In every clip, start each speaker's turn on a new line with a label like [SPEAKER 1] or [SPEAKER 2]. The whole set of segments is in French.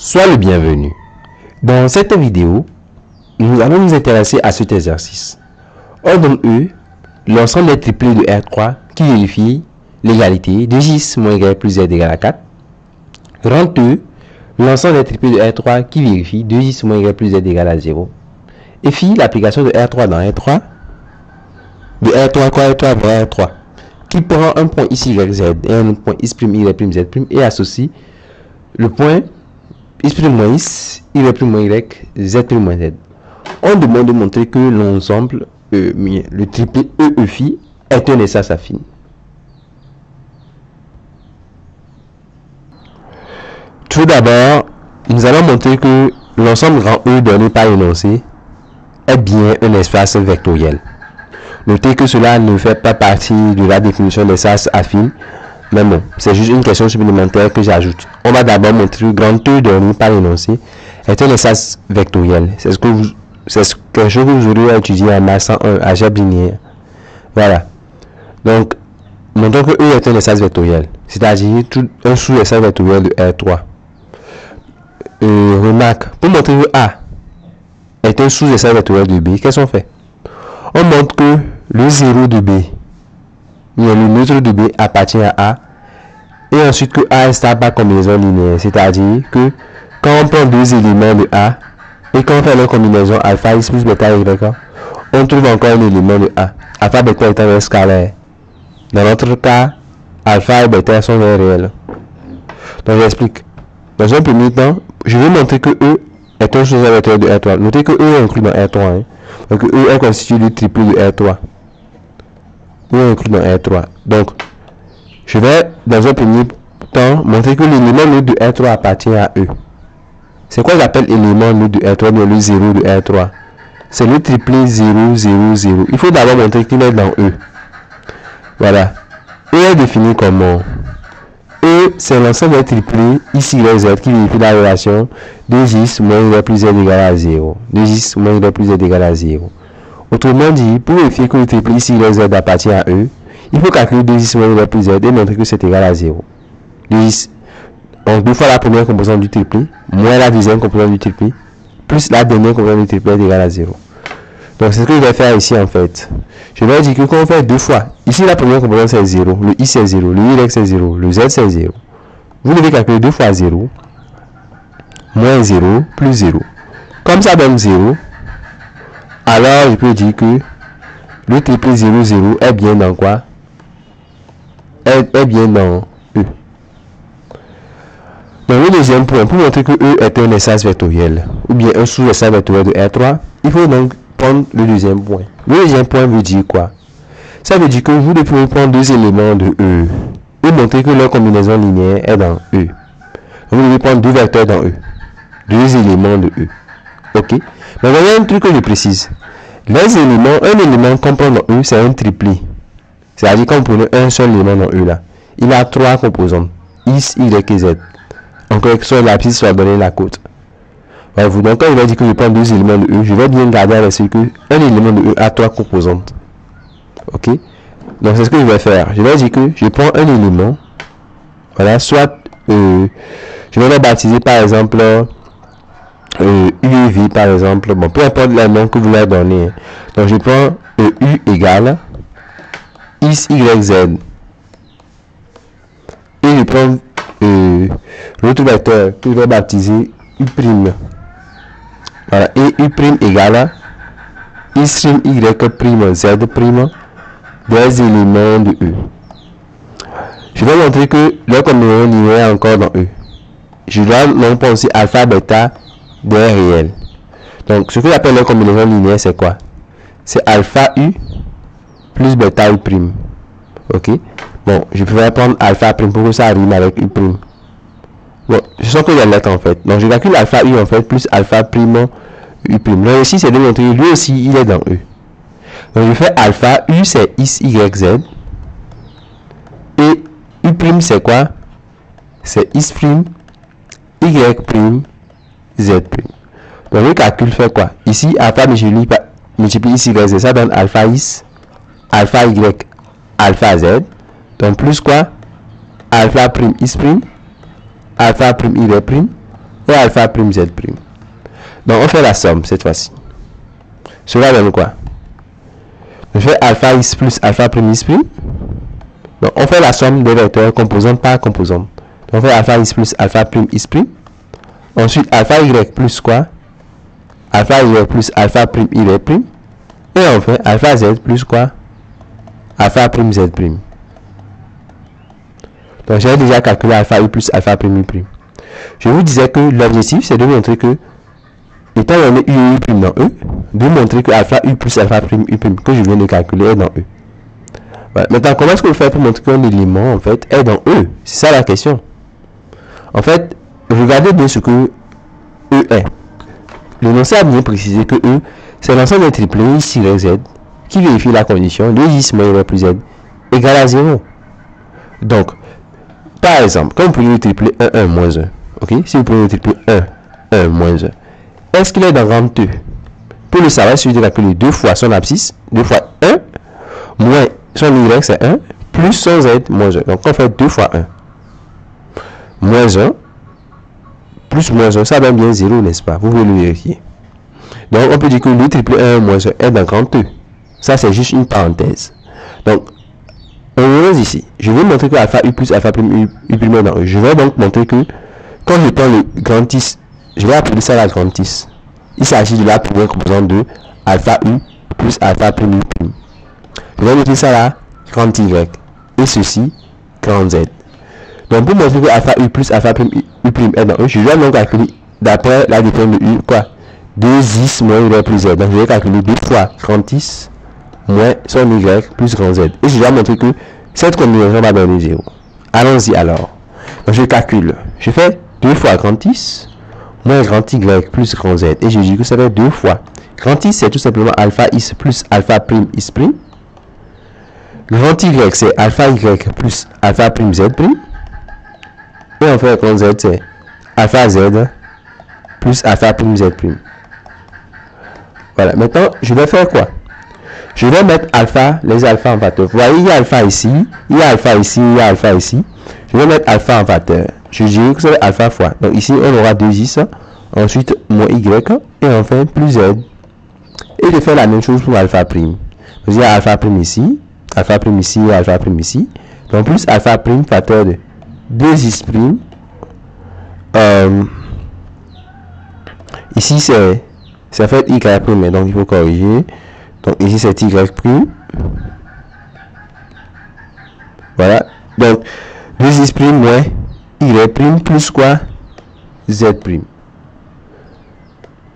[SPEAKER 1] Sois le bienvenu. Dans cette vidéo, nous allons nous intéresser à cet exercice. Ordonne E l'ensemble des triplés de R3 qui vérifie l'égalité 2x moins y plus z égale à 4. Rend E l'ensemble des triplés de R3 qui vérifie 2x moins y plus z égale à 0. Et fit l'application de R3 dans R3. De R3 quoi R3 vers R3. Qui prend un point ici y z et un autre point is' y' z' et associe le point is' moins is, y' moins y, z' moins z. On demande de montrer que l'ensemble, le triplé E phi est un espace affine. Tout d'abord, nous allons montrer que l'ensemble grand E donné par l'énoncé est bien un espace vectoriel. Notez que cela ne fait pas partie de la définition d'espace affine, mais bon, c'est juste une question supplémentaire que j'ajoute. On va d'abord montrer que grand E donné par l'énoncé est un espace vectoriel. C'est quelque chose que vous aurez à étudier en maths 101, algèbre linéaire. Voilà. Donc, montrons que E est un espace vectoriel, c'est-à-dire un sous-espace vectoriel de R3. Remarque, pour montrer que A est un sous-espace vectoriel de B, qu'est-ce qu'on fait? On montre que le 0 de B, le neutre de B appartient à A, et ensuite que A est stable par combinaison linéaire, c'est-à-dire que quand on prend deux éléments de A, et quand on fait la combinaison alpha x plus bêta y, on trouve encore un élément de A, alpha bêta étant un scalaire. Dans notre cas, alpha et bêta sont des réels. Donc j'explique. Dans un premier temps, je vais montrer que E est un sous-espace vectoriel de R3. Notez que E est inclus dans R3. Hein. Donc E est constitué du triplé de R3. E est inclus dans R3. Donc, je vais dans un premier temps montrer que l'élément neutre de R3 appartient à E. C'est quoi j'appelle élément neutre de R3, bien le 0 de R3? C'est le triplé 0, 0, 0. Il faut d'abord montrer qu'il est dans E. Voilà. E est défini comment? E, c'est l'ensemble des triplés ici y, z qui vérifie la relation 2x moins y plus z égale à 0. 2x moins y plus z égale à 0. Autrement dit, pour vérifier que le triplé ici y, z appartient à E, il faut calculer 2x moins y plus z et montrer que c'est égal à 0. 2x, donc deux fois la première composante du triplé, moins la deuxième composante du triplé, plus la dernière composante du triplé est égale à 0. Donc c'est ce que je vais faire ici en fait. Je vais dire que quand on fait deux fois, ici la première composante c'est 0, le i c'est 0, le y c'est 0, le z c'est 0. Vous devez calculer 2 fois 0, moins 0, plus 0. Comme ça donne 0, alors je peux dire que le triplé 0, 0 est bien dans quoi? Est bien dans E. Donc le deuxième point, pour montrer que E est un espace vectoriel, ou bien un sous-espace vectoriel de R3, il faut donc prendre le deuxième point. Le deuxième point veut dire quoi? Ça veut dire que vous devez prendre deux éléments de E et montrer que leur combinaison linéaire est dans E. Donc vous devez prendre deux vecteurs dans E. Deux éléments de E. Ok? Mais il y a un truc que je précise. Les éléments, un élément qu'on prend dans E, c'est un triplé. C'est-à-dire quand vous prenez un seul élément dans E là, il a trois composantes. X, Y et Z. En quelque sorte, l'abscisse soit donner la côte. Donc quand il va dire que je prends deux éléments de E, je vais bien garder avec ce que un élément de E a trois composantes. Ok? Donc c'est ce que je vais faire. Je vais dire que je prends un élément. Voilà, soit je vais le baptiser par exemple U et V par exemple. Bon, peu importe le nom que vous leur donnez. Donc je prends U égale X, Y, Z. Et je prends l'autre vecteur que je vais baptiser U'. Voilà, et U' égale X', Y', Z' des éléments de E. Je vais montrer que leur combinaison linéaire est encore dans E. Je dois non pas aussi alpha, bêta des réels. Donc, ce que j'appelle leur combinaison linéaire, c'est quoi? C'est alpha U plus bêta U'. Ok? Bon, je pourrais prendre alpha' pour que ça rime avec U'. Bon, ce sont que les lettres en fait. Donc, je calcule alpha U en fait plus alpha' U'. Donc ici, c'est de montrer lui aussi, il est dans E. Donc je fais alpha, U c'est X, Y, Z. Et U' c'est quoi? C'est X', Y', Z'. Donc le calcul fait quoi? Ici, alpha multiplie X, Y, Z. Ça donne alpha X, alpha Y, alpha Z. Donc plus quoi? Alpha' X', alpha' Y', et alpha prime z prime. Donc on fait la somme cette fois-ci. Cela donne quoi? On fait alpha x plus alpha prime x prime. Donc on fait la somme des vecteurs composante par composante. Donc on fait alpha x plus alpha prime x prime. Ensuite alpha y plus quoi? Alpha y plus alpha prime y prime. Et enfin alpha z plus quoi? Alpha prime z prime. Donc j'ai déjà calculé alpha u plus alpha prime u prime. Je vous disais que l'objectif c'est de montrer que, étant donné u et u prime dans E, de montrer que alpha u plus alpha prime u prime que je viens de calculer est dans E. Voilà. Maintenant, comment est-ce que vous faites pour montrer qu'un élément en fait est dans E? C'est ça la question. En fait, regardez bien ce que E est. L'énoncé a bien précisé que E, c'est l'ensemble des triplés x, y, z qui vérifie la condition de x moins y plus z égale à 0. Donc, par exemple, quand vous prenez le triplé 1, 1, moins 1, ok? Si vous prenez le triplé 1, 1, moins 1, est-ce qu'il est dans rang 2? Pour le savoir, il suffit de calculer 2 fois son abscisse, 2 fois 1, moins son y, c'est 1, plus son z, moins 1. Donc, on fait 2 fois 1, moins 1, plus moins 1, ça donne bien 0, n'est-ce pas? Vous pouvez le vérifier. Donc, on peut dire que le triplé 1, moins 1 est dans rang 2. Ça, c'est juste une parenthèse. Donc, on revient ici. Je vais montrer que alpha u plus alpha prime u prime est dans E. Je vais donc montrer que quand je prends le grand X, je vais appeler ça la grande X. Il s'agit de la première composante de alpha u plus alpha prime u prime. Je vais noter ça là, grand Y. Et ceci, grand Z. Donc pour montrer que alpha u plus alpha prime u prime est dans E, je vais donc calculer d'après la définition de U, quoi? 2x moins y plus z. Donc je vais calculer 2 fois grand X moins son y plus grand z. Et je vais montrer que cette combinaison va donner 0. Allons-y alors. Donc je calcule. Je fais 2 fois grand X moins grand y plus grand z. Et je dis que ça fait 2 fois. Grand X c'est tout simplement alpha x plus alpha prime x prime. Grand y c'est alpha y plus alpha prime z prime. Et enfin grand z c'est alpha z plus alpha prime z prime. Voilà. Maintenant je vais faire quoi? Je vais mettre alpha, les alpha en facteur. Vous voyez, il y a alpha ici, il y a alpha ici, il y a alpha ici. Je vais mettre alpha en facteur. Je dirais que c'est alpha fois. Donc ici, on aura 2x, ensuite moins y, et enfin plus z. Et je fais la même chose pour alpha prime. Donc il y a alpha prime ici, alpha prime ici, et alpha prime ici. Donc plus alpha prime facteur de 2x prime. Ici, c'est fait y prime, donc il faut corriger. Donc ici c'est y prime. Voilà. Donc 2x prime moins y prime plus quoi? Z prime.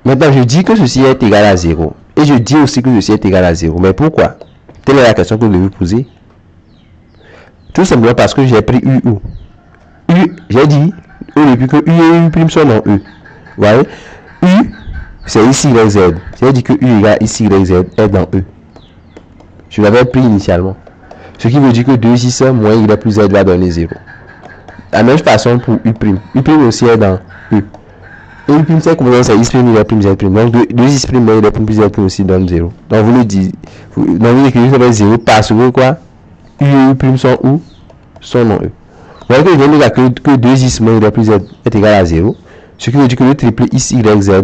[SPEAKER 1] Maintenant je dis que ceci est égal à 0. Et je dis aussi que ceci est égal à 0. Mais pourquoi? Telle est la question que vous devez poser. Tout simplement parce que j'ai pris U. U, j'ai dit au début que U et U prime sont dans E. Vous voyez? U c'est ici y z. J'ai dit que U égale ici y z est dans E. Je l'avais pris initialement. Ce qui veut dire que 2x moins y plus z va donner 0. La même façon pour U prime. U prime aussi est dans E. Et U prime c'est composant c'est x prime y plus z prime. Donc 2x prime moins y plus z prime aussi donne 0. Donc vous le dites. Donc vous écrivez ça va 0 parce que quoi? U et U prime sont où? Sont dans E. Vous voyez que je viens de dire que 2x moins y plus z est égal à 0. Ce qui veut dire que le triplé x, y, z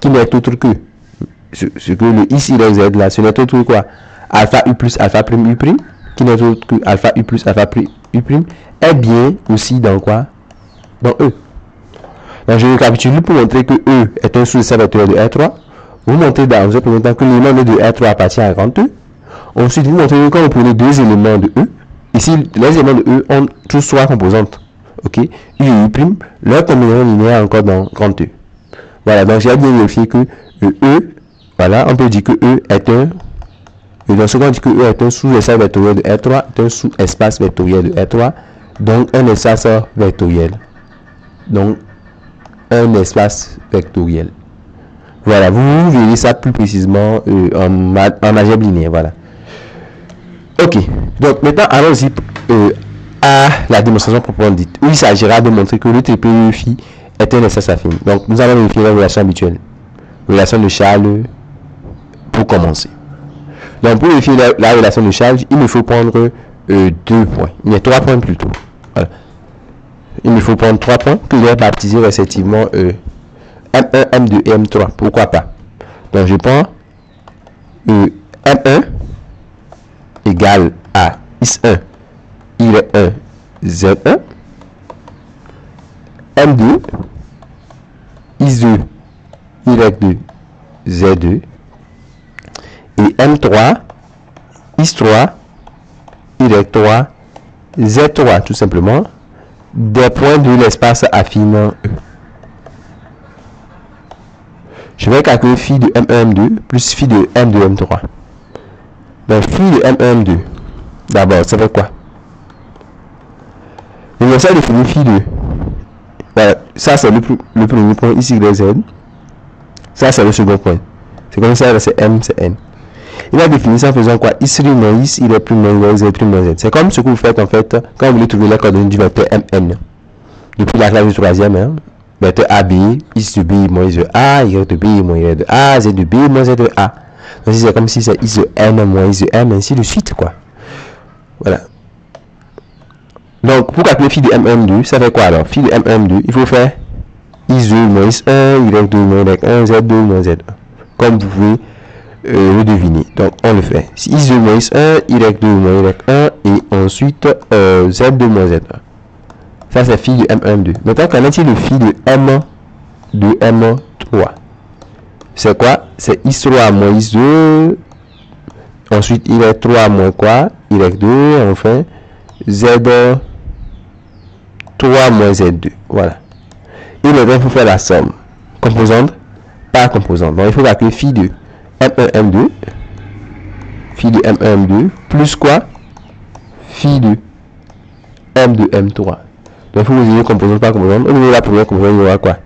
[SPEAKER 1] qui n'est autre que ce que le x, y, z là, ce n'est autre que quoi? Alpha u plus alpha prime u prime, qui n'est autre que alpha u plus alpha prime u prime, est bien aussi dans quoi? Dans E. Donc je récapitule pour montrer que E est un sous-set vectoriel de R3. Vous montrez dans un premier temps que l'élément de R3 appartient à grand E. Ensuite, vous montrez que quand vous prenez deux éléments de E, ici, les éléments de E ont tous trois composantes. Ok? U et U prime, leur combinaison linéaire encore dans grand E. Voilà, donc j'ai bien vérifié que E, voilà, on peut dire que E est un, et dans ce cas on dit que E est un sous-espace vectoriel de R3, est un sous-espace vectoriel de R3, donc un espace vectoriel. Donc, un espace vectoriel. Voilà, vous verrez ça plus précisément en algèbre linéaire, voilà. Ok, donc maintenant allons-y à la démonstration proprement dite, où il s'agira de montrer que le triplé phi est un espace affine. Donc nous allons vérifier la relation habituelle, relation de Charles, pour commencer. Donc pour vérifier la relation de Charles, il me faut prendre 2 points, il y a 3 points plutôt. Voilà. il me faut prendre 3 points que je vais baptiser respectivement M1, M2 et M3. Pourquoi pas? Donc je prends M1 égale à X1, Y1, Z1. M2, X2, Y2, Z2. Et M3, X3, Y3, Z3, tout simplement, des points de l'espace affinant E. Je vais calculer phi de M1, M2 plus phi de M2, M3. Donc, phi de M1, M2, d'abord, ça fait quoi? Je vais essayer de définir phi de... Voilà, ça c'est le premier point, ici, Y, Z. Ça c'est le second point. C'est comme ça, c'est M, c'est N. Il a défini ça en faisant quoi? X' moins X, Y plus moins Y, Z plus moins Z. C'est comme ce que vous faites en fait quand vous voulez trouver les coordonnées du vecteur MN. Depuis la classe du troisième, hein, vecteur AB, X de B moins X de A, Y de B moins Y de A, Z de B moins Z de A. Donc c'est comme si c'est X de N moins X de M, ainsi de suite, quoi. Voilà. Donc pour calculer phi de M1, ça fait quoi alors? Phi de M1, il faut faire X2 moins X1, Y2 moins Y1, Z2 moins Z1. Comme vous pouvez le deviner. Donc on le fait. X2 moins X1, Y2 moins Y1 et ensuite Z2 moins Z1. Ça c'est phi de M1, Maintenant qu'en est-il le phi de M de M3? C'est quoi? C'est X3 moins X2, ensuite Y3 moins quoi? Y2, enfin Z3 moins Z2. Voilà. Et maintenant il faut faire la somme. Composante par composante. Donc il faut calculer phi de M1, M2, phi de M1, M2, plus quoi? Phi de M2, M3. Donc il faut vous ayez composante par composante. Au niveau de la première composante, il y aura quoi?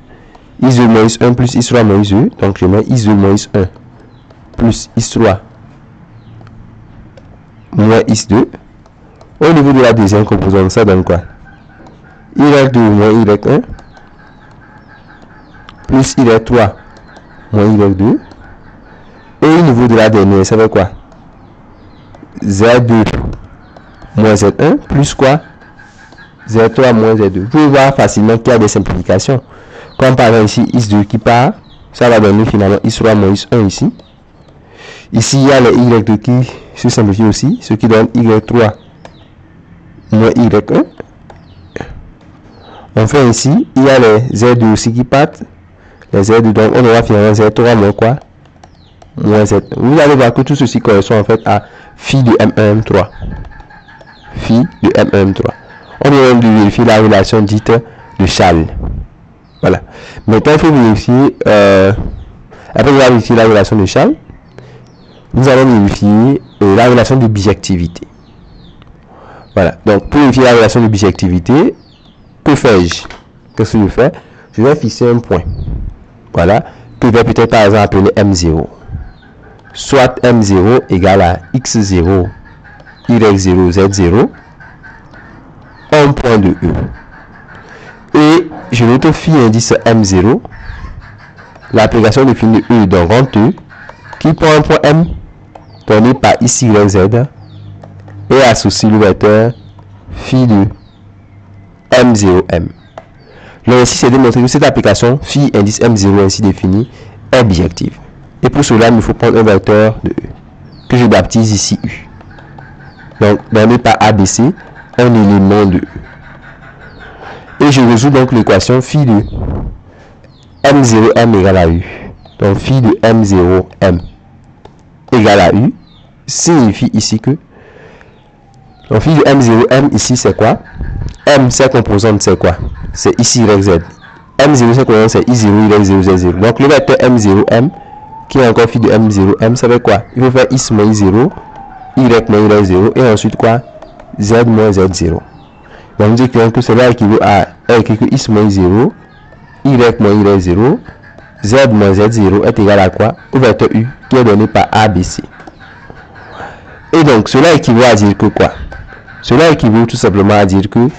[SPEAKER 1] X2 moins X1 plus X3 moins X2. Donc je mets X2 moins X1 plus X3 moins X2. Au niveau de la deuxième composante, ça donne quoi? Y2 moins Y1 plus Y3 moins Y2. Et au niveau de la dernière, ça fait quoi? Z2 moins Z1 plus quoi? Z3 moins Z2. Vous pouvez voir facilement qu'il y a des simplifications. Comme par exemple ici, X2 qui part, ça va donner finalement X3 moins X1 ici. Ici, il y a les Y2 qui se simplifient aussi, ce qui donne Y3 moins Y1. Enfin ici, il y a les Z2 aussi qui partent. Les Z2, donc on aura finalement Z3 moins quoi? Moins Z. Vous allez voir que tout ceci correspond en fait à phi de M1, M3. Phi de M1, M3. On vient de vérifier la relation dite de Charles. Voilà. Maintenant, il faut vérifier, après avoir vérifié la relation de Charles, nous allons vérifier la relation de bijectivité. Voilà. Donc, pour vérifier la relation de bijectivité, que fais-je? Qu'est-ce que je fais? Je vais fixer un point. Voilà. Que je vais peut-être par exemple appeler M0. Soit M0 égale à X0, Y0, Z0, un point de E. Et je notifie l'indice M0, l'application définie de E dans rang E, qui prend un point M donné par X, Y, Z et associe le vecteur phi de M0M. Donc ici, c'est démontré que cette application phi indice M0 ainsi définie est bijective. Et pour cela, il me faut prendre un vecteur de E, que je baptise ici U. Donc, donné par ABC, un élément de E. Et je résous donc l'équation phi de M0M égale à U. Donc, phi de M0M égale à U signifie ici que donc phi de M0M ici c'est quoi? M, ses composantes c'est quoi? C'est X, Y, Z. M0 ses composantes c'est I0, Y0, Z0. Donc, le vecteur M0M qui est encore phi de M0M, ça fait quoi? Il faut faire X moins I0, Y moins Y0 et ensuite quoi? Z moins Z0. Donc nous écrivons que cela équivaut à écrit que X moins I0, Y moins Y0, Z moins Z0 est égal à quoi? Au vecteur U qui est donné par ABC. Et donc cela équivaut à dire que quoi? Cela équivaut tout simplement à dire que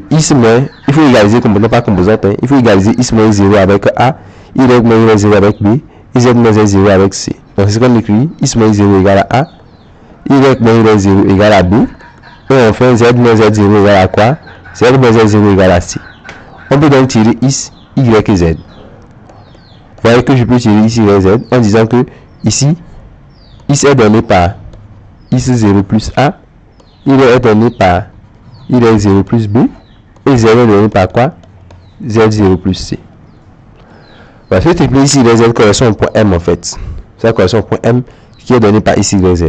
[SPEAKER 1] X moins, il faut égaliser composant par composante, hein, il faut égaliser X moins I0 avec A, Y moins Y0 avec B, et Z moins Z0 avec C. Donc c'est comme écrit X moins I0 égale à A, Y moins Y0 égale à B, et enfin Z moins Z0 égale à quoi? Z moins Z0 égale à C. On peut donc tirer X, Y et Z. Vous voyez que je peux tirer X, Y, Z en disant que ici, X est donné par X0 plus A, Y est donné par Y0 plus B, et Z est donné par quoi? Z0 plus C. Voilà, ce triplé X, Y, Z correspond au point M en fait. Ça correspond au point M qui est donné par X, Y, Z.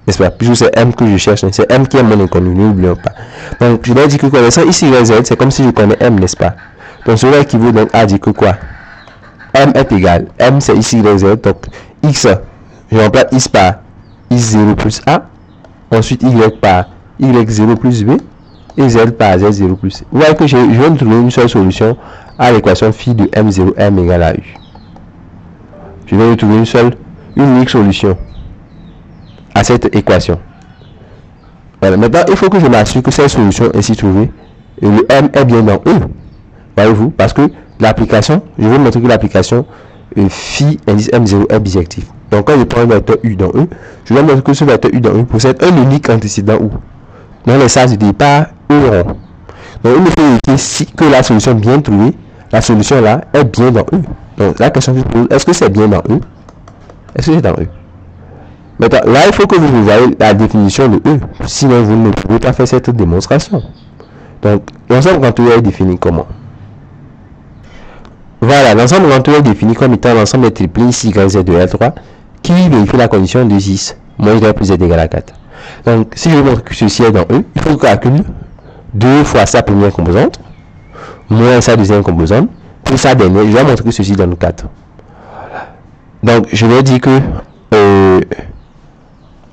[SPEAKER 1] N'est-ce pas? Puisque c'est M que je cherche, c'est M qui est mon inconnu, n'oublions pas. Donc, je dois dire que connaissant X, Y, Z, c'est comme si je connais M, n'est-ce pas? Donc, cela équivaut donc à dire que quoi? M est égal. M, c'est X, Y, Z. Donc, X, je remplace X par X0 plus A. Ensuite, Y par Y0 plus B. Et Z par Z0 plus C. Vous voyez que je viens de trouver une seule solution à l'équation phi de M0, M égale à U. Je viens de trouver une unique solution à cette équation. Voilà. Maintenant, il faut que je m'assure que cette solution ainsi trouvée, le M est bien dans E. Voyez-vous? Parce que l'application, je vais montrer que l'application phi indice M0 est bijectif. Donc, quand je prends un vecteur U dans E, je vais montrer que ce vecteur U dans E possède un unique antécédent U. Dans les sens de départ, E rond. Donc, il me faut vérifier que la solution bien trouvée, la solution là, est bien dans E. Donc, la question que je pose, est-ce que c'est bien dans E? Est-ce que c'est dans E? Maintenant, là, il faut que vous voyez la définition de E. Sinon, vous ne pouvez pas faire cette démonstration. Donc, l'ensemble quantitatif est défini comment? Voilà, l'ensemble quantitatif est défini comme étant l'ensemble des triplés ici, Y, Z de L3 qui vérifie la condition de 6 moins Y plus Z égale à 4. Donc, si je veux montrer que ceci est dans E, il faut que je calcule 2 fois sa première composante moins sa deuxième composante plus sa dernière. Je vais montrer que ceci donne 4. Donc, je vais dire que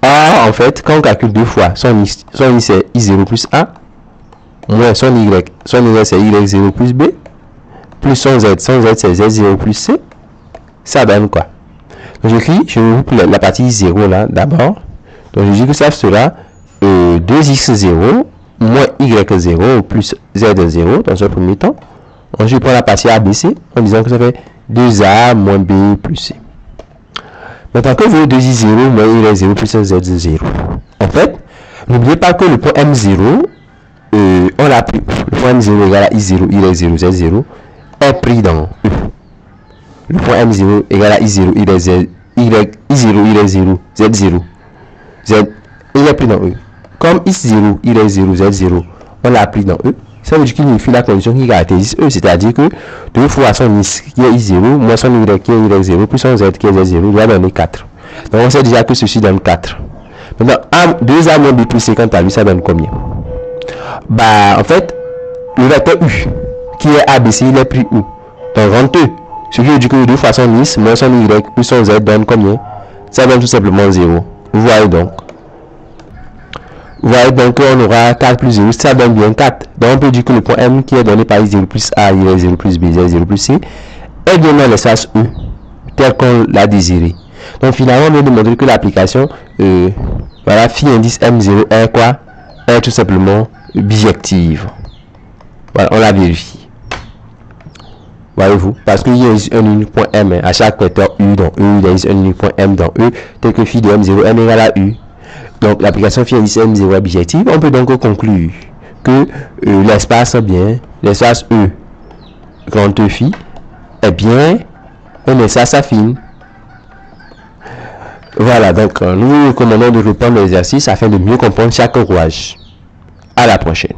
[SPEAKER 1] A, en fait, quand on calcule 2 fois, son I c'est I0 plus A, moins son Y c'est Y0 plus B, plus son Z c'est Z0 plus C, ça donne quoi? Donc j'écris, je regroupe la partie 0 là d'abord. Donc je dis que ça sera 2x0 moins y0 plus z0 dans un premier temps. Ensuite je prends la partie ABC en disant que ça fait 2a moins b plus c. Maintenant que vous 2i0 moins y0 plus z0. En fait, n'oubliez pas que le point M0, on l'a pris, le point M0 égale à I0, Y0, Z0 est pris dans E. Le point M0 égale à I0, I0, Y0, Z0. Z, il est pris dans E. Comme I0, Y0, Z0, on l'a pris dans E, ça veut dire qu'il vérifie la condition qui caractérise E, c'est-à-dire que 2 fois son I qui est I0, moins son Y qui est Y0, plus son Z qui est Z0, doit donner 4. Donc on sait déjà que ceci donne 4. Maintenant, 2A moins B plus C, quant à lui, ça donne combien? Bah, en fait, le vecteur U, qui est ABC, il est pris où? Dans 22. Ce qui veut dire que 2 fois son I, moins son Y, plus son Z donne combien? Ça donne tout simplement 0. Vous voyez donc. Vous voyez donc qu'on aura 4 plus 0, ça donne bien 4. Donc on peut dire que le point M qui est donné par I0 plus A, Y0 plus B, Z0 plus C, est bien dans l'espace E, tel qu'on l'a désiré. Donc finalement, on vient de montrer que l'application, voilà, phi indice M0 est quoi? Est tout simplement bijective. Voilà, on la vérifie. Voyez-vous, parce qu'il y a un unique point M, à chaque vecteur U dans E, il y a un unique point M dans E, tel que phi de M0, M égale à U. Donc l'application phi indice M0 est bijective. On peut donc conclure que l'espace l'espace E, grand E phi, est bien un espace affine. Voilà, donc nous vous recommandons de reprendre l'exercice afin de mieux comprendre chaque rouage. À la prochaine.